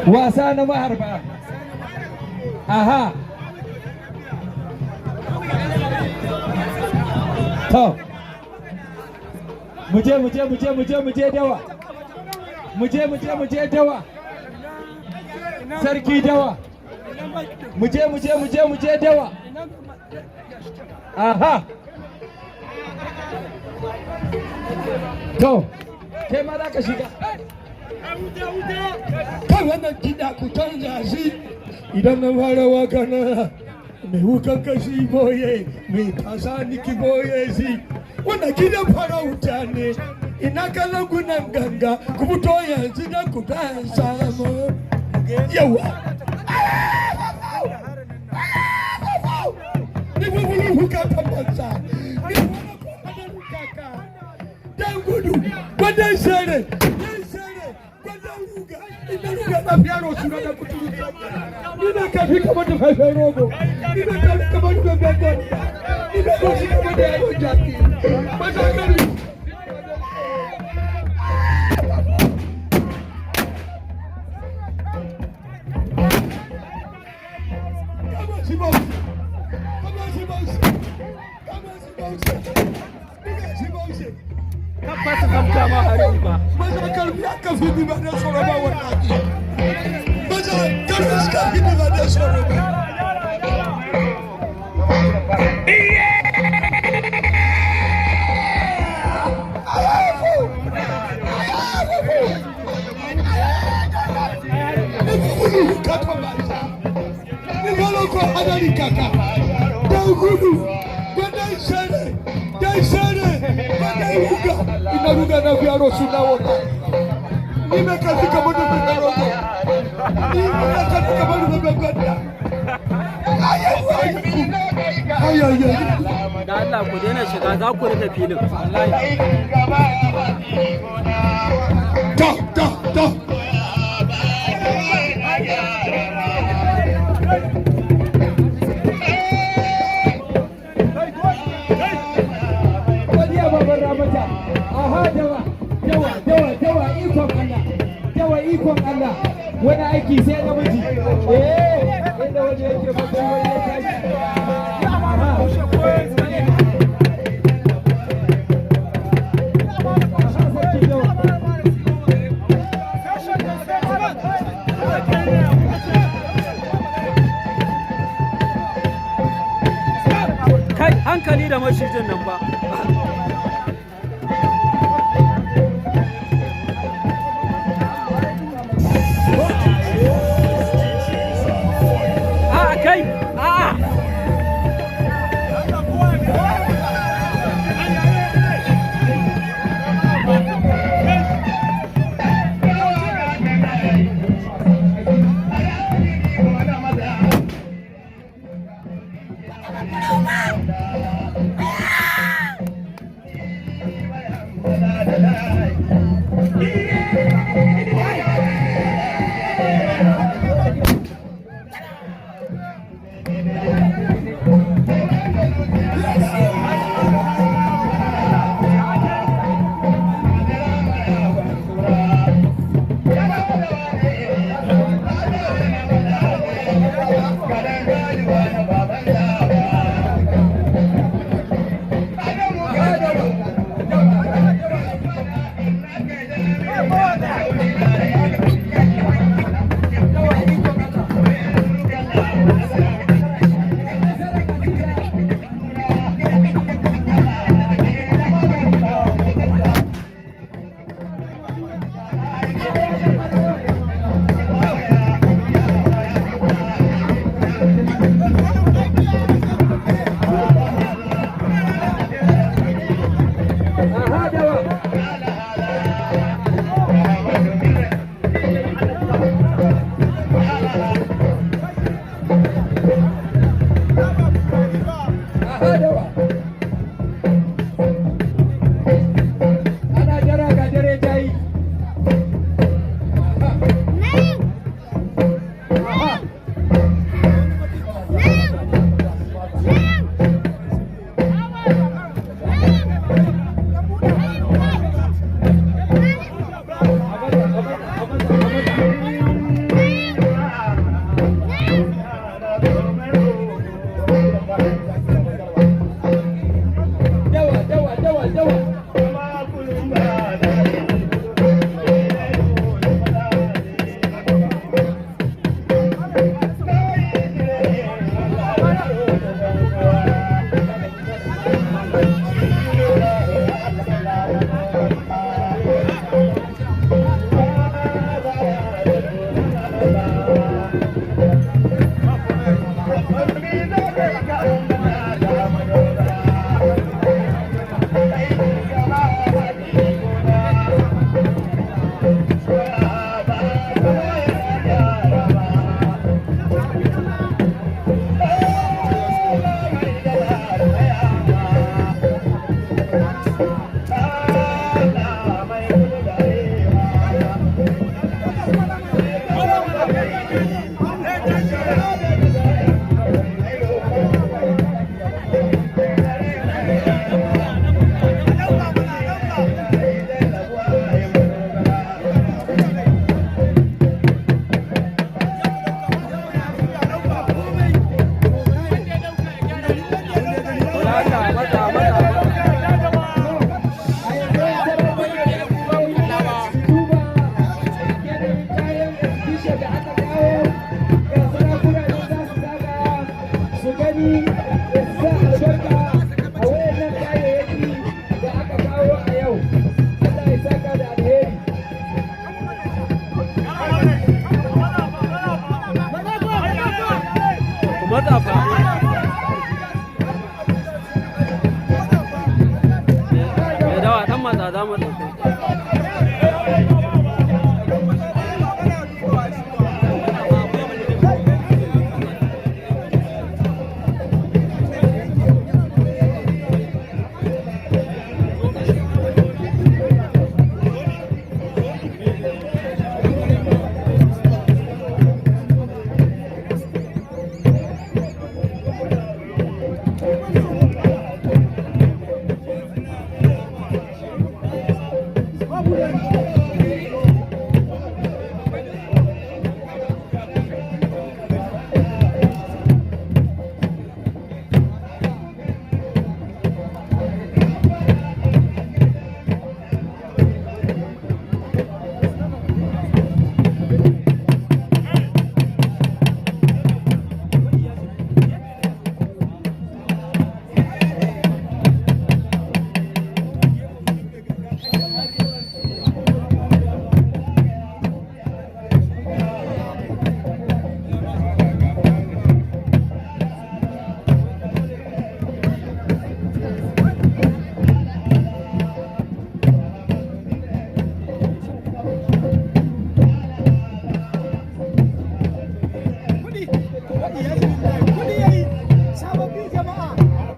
wasa na maharba. Aha. To. Muje dawa. Muje dawa. Sarki dawa. Muje dawa. Aha. To. Kai ma za ka shiga. Kan wannan kiɗa ku canza shi idan na fara waka na mai wukan kashi boye mai tasa niki boye shi wannan gidan farauta ne ina kallon gunan ganga ku fito yanzu da ku dan samu yawa ni wani huka ta banza ni wani kuma kaka dan gudu gwadan shere ina ruga na piano suna da kuturu ina kafi kamar da faifai rogo ina kafi kamar da bambam ina kafi kamar da yaro jaki mazakari Tabbata kamta ma hari ba. Mazakar ya kafi ni ba da tsoro ba wallahi. Mazakar ya kafi ni ba da tsoro ba. Ni wala ko hadari kaka. Da gudu. Gwadan shere. Dan shere. Ina ruga na vyaro suna wona. Nimekatika moto virogo. Nimekatika moto virogo. Da Allah ku daina shiga za ku rika filin. Wallahi. Ta. Ikon Allah wani aiki sai na miji inda wani yake mutum wani ya tashi. Kai hankali da mashijin nan ba. matsafa